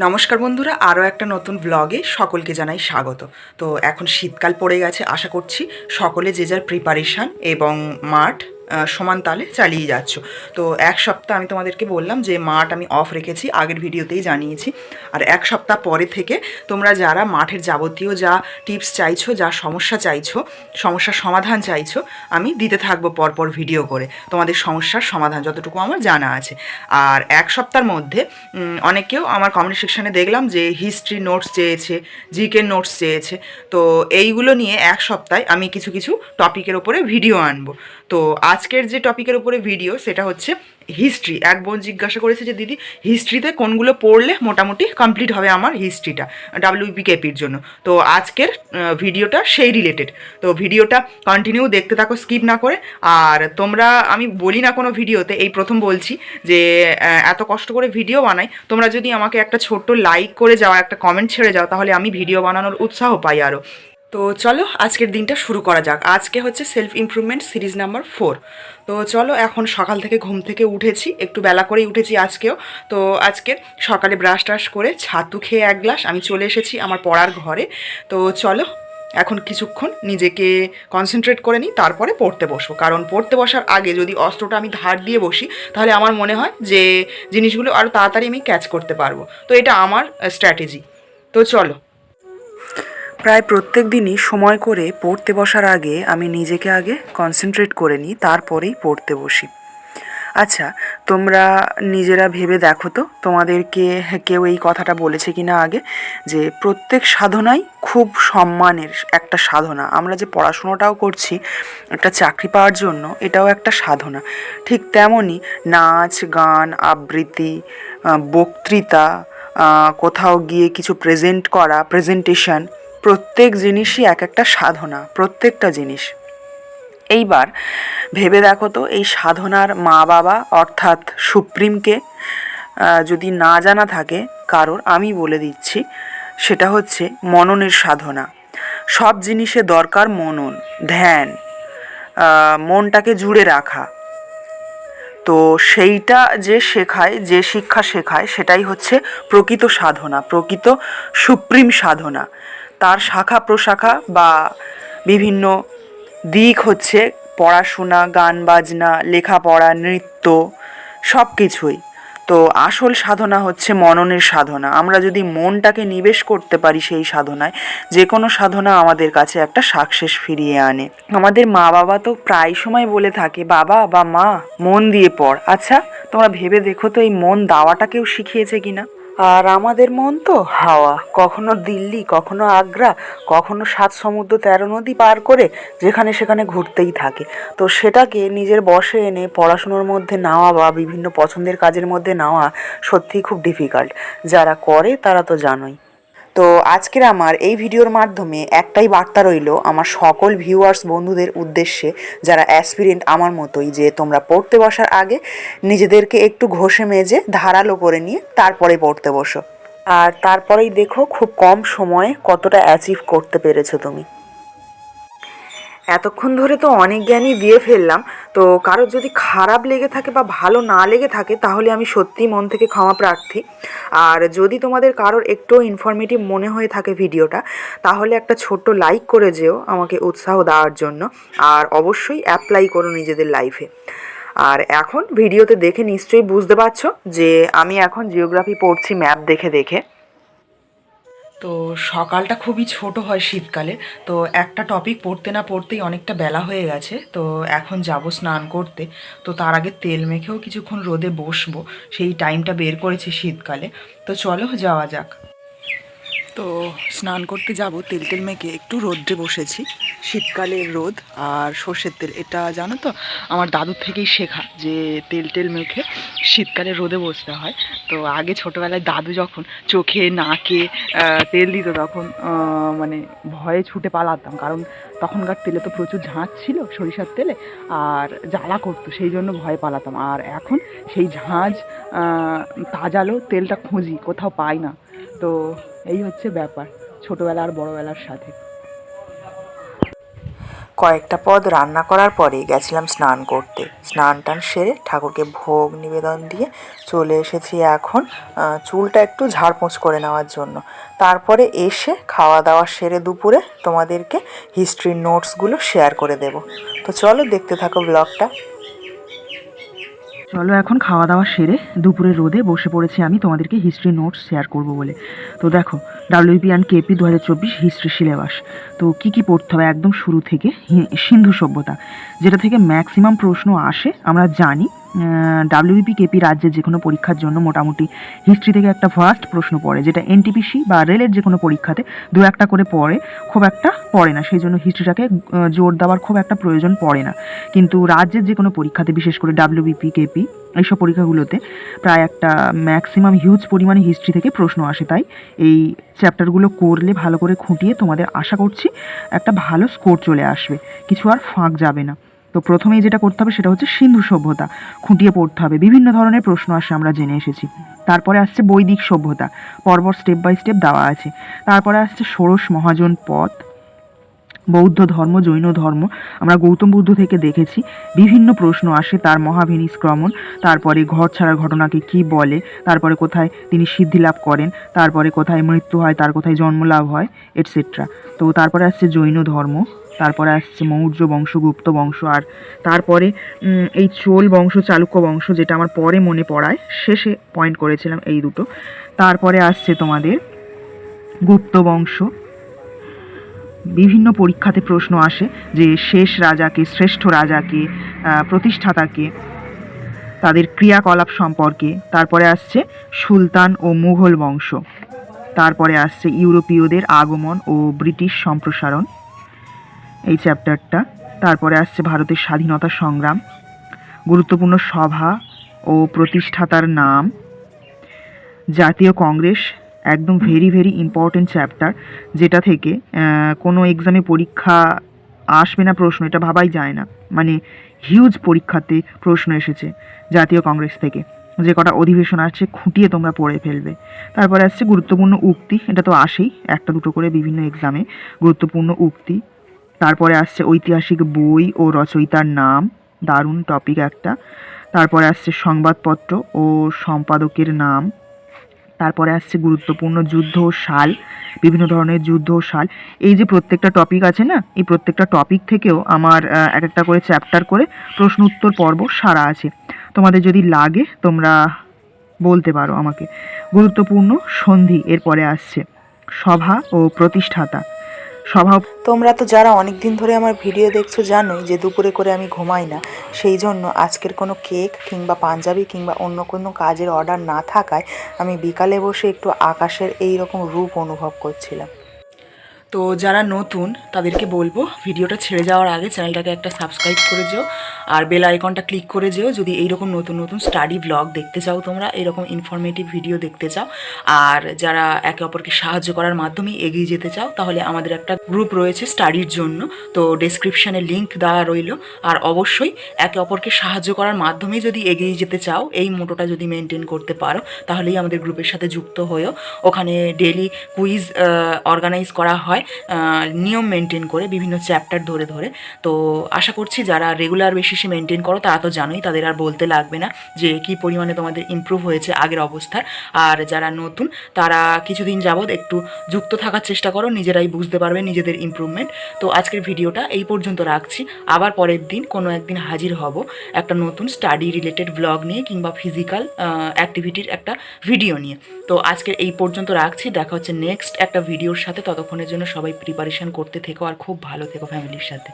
নমস্কার বন্ধুরা, আরও একটা নতুন ব্লগে সকলকে জানাই স্বাগত। তো এখন শীতকাল পড়ে গেছে, আশা করছি সকলে যে যার প্রিপারেশান এবং মাঠ সমান তালে চালিয়ে যাচ্ছ। তো এক সপ্তাহ আমি তোমাদেরকে বললাম যে মাঠ আমি অফ রেখেছি, আগের ভিডিওতেই জানিয়েছি। আর এক সপ্তাহ পরে থেকে তোমরা যারা মাঠের যাবতীয় যা টিপস চাইছো, যা সমস্যা চাইছো, সমস্যার সমাধান চাইছো, আমি দিতে থাকবো পরপর ভিডিও করে তোমাদের সমস্যার সমাধান যতটুকু আমার জানা আছে। আর এক সপ্তাহের মধ্যে অনেকেও আমার কমেন্ট সেকশানে দেখলাম যে হিস্ট্রি নোটস চেয়েছে, জিকে নোটস চেয়েছে। তো এইগুলো নিয়ে এক সপ্তাহে আমি কিছু কিছু টপিকের ওপরে ভিডিও আনবো। তো আজকের যে টপিকের উপরে ভিডিও সেটা হচ্ছে হিস্ট্রি। এক বোন জিজ্ঞাসা করেছে যে দিদি হিস্ট্রিতে কোনগুলো পড়লে মোটামুটি কমপ্লিট হবে আমার হিস্ট্রিটা ডাব্লিউবিকেপির জন্য। তো আজকের ভিডিওটা সেই রিলেটেড। তো ভিডিওটা কন্টিনিউ দেখতে থাকো, স্কিপ না করে। আর তোমরা, আমি বলি না কোনো ভিডিওতে, এই প্রথম বলছি যে এত কষ্ট করে ভিডিও বানাই, তোমরা যদি আমাকে একটা ছোট্ট লাইক করে যাও, একটা কমেন্ট ছেড়ে যাও, তাহলে আমি ভিডিও বানানোর উৎসাহ পাই আরও। তো চলো আজকের দিনটা শুরু করা যাক। আজকে হচ্ছে সেলফ ইমপ্রুভমেন্ট সিরিজ নাম্বার 4। তো চলো, এখন সকাল থেকে ঘুম থেকে উঠেছি, একটু বেলা করেই উঠেছি আজকেও। তো আজকে সকালে ব্রাশ টাশ করে ছাতু খেয়ে এক গ্লাস আমি চলে এসেছি আমার পড়ার ঘরে। তো চলো এখন কিছুক্ষণ নিজেকে কনসেন্ট্রেট করে নিই, তারপরে পড়তে বসবো। কারণ পড়তে বসার আগে যদি অস্ত্রটা আমি ধার দিয়ে বসি, তাহলে আমার মনে হয় যে জিনিসগুলো আরও তাড়াতাড়ি আমি ক্যাচ করতে পারবো। তো এটা আমার স্ট্র্যাটেজি। তো চলো। প্রায় প্রত্যেক দিনই সময় করে পড়তে বসার আগে আমি নিজেকে আগে কনসেন্ট্রেট করে নিই, তারপরেই পড়তে বসি। আচ্ছা, তোমরা নিজেরা ভেবে দেখো তো, তোমাদেরকে কেউ এই কথাটা বলেছে কি না আগে, যে প্রত্যেক সাধনাই খুব সম্মানের একটা সাধনা। আমরা যে পড়াশুনোটাও করছি একটা চাকরি পাওয়ার জন্য, এটাও একটা সাধনা। ঠিক তেমনই নাচ, গান, আবৃত্তি, বক্তৃতা, কোথাও গিয়ে কিছু প্রেজেন্ট করা, প্রেজেন্টেশন, প্রত্যেক জিনিসই এক একটা সাধনা, প্রত্যেকটা জিনিস। এইবার ভেবে দেখো তো, এই সাধনার মা বাবা অর্থাৎ সুপ্রিমকে যদি না জানা থাকে কারোর, আমি বলে দিচ্ছি, সেটা হচ্ছে মননের সাধনা। সব জিনিসে দরকার মনন, ধ্যান, মনটাকে জুড়ে রাখা। তো সেইটা যে শেখায়, যে শিক্ষা শেখায়, সেটাই হচ্ছে প্রকৃত সাধনা, প্রকৃত সুপ্রিম সাধনা। তার শাখা প্রশাখা বা বিভিন্ন দিক হচ্ছে পড়াশোনা, গান বাজনা, লেখাপড়া, নৃত্য, সব কিছুই। তো আসল সাধনা হচ্ছে মননের সাধনা। আমরা যদি মনটাকে নিবেশ করতে পারি সেই সাধনায়, যে কোনো সাধনা আমাদের কাছে একটা সাকসেস ফিরিয়ে আনে। আমাদের মা বাবা তো প্রায় সময় বলে থাকে, বাবা বা মা মন দিয়ে পড়। আচ্ছা, তোমরা ভেবে দেখো তো এই মন দেওয়াটা কেউ শিখিয়েছে কিনা? আর আমাদের মন তো হাওয়া, কখনো দিল্লি, কখনো আগ্রা, কখনো 7 সমুদ্র 13 নদী পার করে যেখানে সেখানে ঘুরতেই থাকে। তো সেটাকে নিজের বশে এনে পড়াশুনোর মধ্যে নেওয়া বা বিভিন্ন পছন্দের কাজের মধ্যে নেওয়া সত্যিই খুব ডিফিকাল্ট। যারা করে তারা তো জানোই। তো আজকের আমার এই ভিডিওর মাধ্যমে একটাই বার্তা রইল আমার সকল ভিউয়ার্স বন্ধুদের উদ্দেশ্যে, যারা অ্যাসপিরেন্ট আমার মতোই, যে তোমরা পড়তে বসার আগে নিজেদেরকে একটু ঘষে মেজে ধারালো করে নিয়ে তারপরে পড়তে বসো। আর তারপরেই দেখো খুব কম সময়ে কতটা অ্যাচিভ করতে পেরেছো তুমি। এতক্ষণ ধরে তো অনেক জ্ঞানই দিয়ে ফেললাম। তো কারোর যদি খারাপ লেগে থাকে বা ভালো না লেগে থাকে, তাহলে আমি সত্যিই মন থেকে ক্ষমা প্রার্থী। আর যদি তোমাদের কারোর একটু ইনফরমেটিভ মনে হয়ে থাকে ভিডিওটা, তাহলে একটা ছোট্ট লাইক করে যেও আমাকে উৎসাহ দেওয়ার জন্য। আর অবশ্যই অ্যাপ্লাই করো নিজেদের লাইফে। আর এখন ভিডিওতে দেখে নিশ্চয়ই বুঝতে পারছো যে আমি এখন জিওগ্রাফি পড়ছি ম্যাপ দেখে দেখে। তো সকালটা খুবই ছোট হয় শীতকালে। তো একটা টপিক পড়তে না পড়তেই অনেকটা বেলা হয়ে গেছে। তো এখন যাব স্নান করতে। তো তার আগে তেল মেখেও কিছুক্ষণ রোদে বসবো, সেই টাইমটা বের করেছি শীতকালে। তো চলো যাওয়া যাক। তো স্নান করতে যাব, তেল তেল মেখে একটু রোদ্রে বসেছি। শীতকালের রোদ আর সর্ষের তেল, এটা জানো তো আমার দাদুর থেকেই শেখা, যে তেল তেল মেখে শীতকালে রোদে বসতে হয়। তো আগে ছোটোবেলায় দাদু যখন চোখে নাকে তেল দিত, তখন মানে ভয়ে ছুটে পালাতাম, কারণ তখনকার তেলে তো প্রচুর ঝাঁঝ ছিল, সরিষার তেলে, আর জ্বালা করতো, সেই জন্য ভয়ে পালাতাম। আর এখন সেই ঝাঁঝ তাজালো তেলটা খুঁজি, কোথাও পাই না। তো এই হচ্ছে ব্যাপার ছোটোবেলা আর বড়োবেলার সাথে। কয়েকটা পদ রান্না করার পরে গেছিলাম স্নান করতে। স্নান টান সেরে ঠাকুরকে ভোগ নিবেদন দিয়ে চলে এসেছি এখন চুলটা একটু ঝাড়পোঁছ করে নেওয়ার জন্য। তারপরে এসে খাওয়া দাওয়া সেরে দুপুরে তোমাদেরকে হিস্ট্রির নোটসগুলো শেয়ার করে দেব। তো চলো দেখতে থাকো ব্লগটা। চলো এখন খাওয়া দাওয়া সেরে দুপুরে রোদে বসে পড়েছি আমি তোমাদেরকে হিস্ট্রি নোটস শেয়ার করব বলে। তো দেখো, WP and KP 2024 history syllabus. তো কী কী পড়তে হবে একদম শুরু থেকে, সিন্ধু সভ্যতা, যেটা থেকে ম্যাক্সিমাম প্রশ্ন আসে আমরা জানি। ডাব্লিউপি কেপি রাজ্যের যে কোনো পরীক্ষার জন্য মোটামুটি হিস্ট্রি থেকে একটা ফার্স্ট প্রশ্ন পড়ে, যেটা এনটিপিসি বা রেলের যে কোনো পরীক্ষাতে দু একটা করে পড়ে, খুব একটা পড়ে না, সেই জন্য হিস্ট্রিটাকে জোর দেওয়ার খুব একটা প্রয়োজন পড়ে না। কিন্তু রাজ্যের যে কোনো পরীক্ষাতে, বিশেষ করে ডাব্লিউবিপি কেপি এইসব পরীক্ষাগুলোতে প্রায় একটা ম্যাক্সিমাম হিউজ পরিমাণে হিস্ট্রি থেকে প্রশ্ন আসে। তাই এই চ্যাপ্টারগুলো করলে ভালো করে খুঁটিয়ে তোমাদের আশা করছি একটা ভালো স্কোর চলে আসবে, কিছু আর ফাঁক যাবে না। তো প্রথমেই যেটা করতে হবে সেটা হচ্ছে সিন্ধু সভ্যতা খুঁটিয়ে পড়তে হবে। বিভিন্ন ধরনের প্রশ্ন আসে আমরা জেনে এসেছি। তারপরে আসছে বৈদিক সভ্যতা, পরপর স্টেপ বাই স্টেপ দেওয়া আছে। তারপরে আসছে ষোড়শ মহাজন পথ, বৌদ্ধ ধর্ম, জৈন ধর্ম, আমরা গৌতম বুদ্ধ থেকে দেখেছি বিভিন্ন প্রশ্ন আসে, তার মহাভিনিষ্ক্রমণ, তারপরে ঘর ছাড়ার ঘটনাকে কি বলে, তারপরে কোথায় তিনি সিদ্ধি লাভ করেন, তারপরে কোথায় মৃত্যু হয়, তার কোথায় জন্মলাভ হয়, এটসেট্রা। তো তারপরে আসছে জৈন ধর্ম, তারপরে আসছে মৌর্য বংশ, গুপ্ত বংশ, আর তারপরে এই চোল বংশ, চালুক্য বংশ, যেটা আমার পরে মনে পড়ায়, শেষে পয়েন্ট করেছিলাম এই দুটো। তারপরে আসছে তোমাদের গুপ্ত বংশ। বিভিন্ন পরীক্ষাতে প্রশ্ন আসে যে শেষ রাজাকে, শ্রেষ্ঠ রাজাকে, প্রতিষ্ঠাতাকে, তাদের ক্রিয়াকলাপ সম্পর্কে। তারপরে আসছে সুলতান ও মুঘল বংশ। তারপরে আসছে ইউরোপীয়দের আগমন ও ব্রিটিশ সম্প্রসারণ, এই চ্যাপ্টারটা। তারপরে আসছে ভারতের স্বাধীনতা সংগ্রাম, গুরুত্বপূর্ণ সভা ও প্রতিষ্ঠাতার নাম, জাতীয় কংগ্রেস, একদম ভেরি ভেরি ইম্পর্টেন্ট চ্যাপ্টার, যেটা থেকে কোনো এক্সামে পরীক্ষা আসবে না প্রশ্ন, এটা ভাবাই যায় না। মানে হিউজ পরীক্ষাতে প্রশ্ন এসেছে জাতীয় কংগ্রেস থেকে, যে কটা অধিবেশন আছে খুঁটিয়ে তোমরা পড়ে ফেলবে। তারপরে আসছে গুরুত্বপূর্ণ উক্তি, এটা তো আসেই একটা দুটো করে বিভিন্ন এক্সামে, গুরুত্বপূর্ণ উক্তি। তারপরে আসছে ঐতিহাসিক বই ও রচয়িতার নাম, দারুণ টপিক একটা। তারপরে আসছে সংবাদপত্র ও সম্পাদকের নাম। তারপরে আসছে গুরুত্বপূর্ণ যুদ্ধ ও সাল, বিভিন্ন ধরনের যুদ্ধ ও সাল। এই যে প্রত্যেকটা টপিক আছে না, এই প্রত্যেকটা টপিক থেকেও আমার এক একটা করে চ্যাপ্টার করে প্রশ্ন উত্তর পর্ব সারা আছে। তোমাদের যদি লাগে তোমরা বলতে পারো আমাকে। গুরুত্বপূর্ণ সন্ধি এরপরে আসছে, সভা ও প্রতিষ্ঠাতা। সভা, তোমরা তো যারা অনেক দিন ধরে আমার ভিডিও দেখছো জানোই যে দুপুরে করে আমি ঘুমাই না, সেই জন্য আজকের কোনো কেক কিংবা পাঞ্জাবি কিংবা অন্য কোনো কাজের অর্ডার না থাকায় আমি বিকালে বসে একটু আকাশের এই রকম রূপ অনুভব করছিলাম। তো যারা নতুন তাদেরকে বলবো ভিডিওটা ছেড়ে যাওয়ার আগে চ্যানেলটাকে একটা সাবস্ক্রাইব করে যেও, আর বেল আইকনটা ক্লিক করে যেও যদি এইরকম নতুন নতুন স্টাডি ব্লগ দেখতে চাও, তোমরা এরকম ইনফরমেটিভ ভিডিও দেখতে চাও, আর যারা একে অপরকে সাহায্য করার মাধ্যমে এগিয়ে যেতে চাও, তাহলে আমাদের একটা গ্রুপ রয়েছে স্টাডির জন্য, তো ডেসক্রিপশানে লিঙ্ক দেওয়া রইল। আর অবশ্যই একে অপরকে সাহায্য করার মাধ্যমে যদি এগিয়ে যেতে চাও, এই মোটোটা যদি মেনটেন করতে পারো, তাহলেই আমাদের গ্রুপের সাথে যুক্ত হয়েও। ওখানে ডেলি কুইজ অর্গানাইজ করা হয় নিয়ম মেনটেন করে, বিভিন্ন চ্যাপ্টার ধরে ধরে। তো আশা করছি যারা রেগুলার বেসিসে মেনটেন করো তারা তো জানোই, তাদের আর বলতে লাগবে না যে কী পরিমাণে তোমাদের ইমপ্রুভ হয়েছে আগের অবস্থার। আর যারা নতুন তারা কিছুদিন যাবৎ একটু যুক্ত থাকার চেষ্টা করো, নিজেরাই বুঝতে পারবে নিজেদের ইমপ্রুভমেন্ট। তো আজকের ভিডিওটা এই পর্যন্ত রাখছি, আবার পরের দিন কোনো একদিন হাজির হব একটা নতুন স্টাডি রিলেটেড ব্লগ নিয়ে কিংবা ফিজিক্যাল অ্যাক্টিভিটির একটা ভিডিও নিয়ে। তো আজকের এই পর্যন্ত রাখছি, দেখা হচ্ছে নেক্সট একটা ভিডিওর সাথে। ততক্ষণের জন্য সবাই প্রিপারেশন করতে থেকো আর খুব ভালো থেকো ফ্যামিলির সাথে।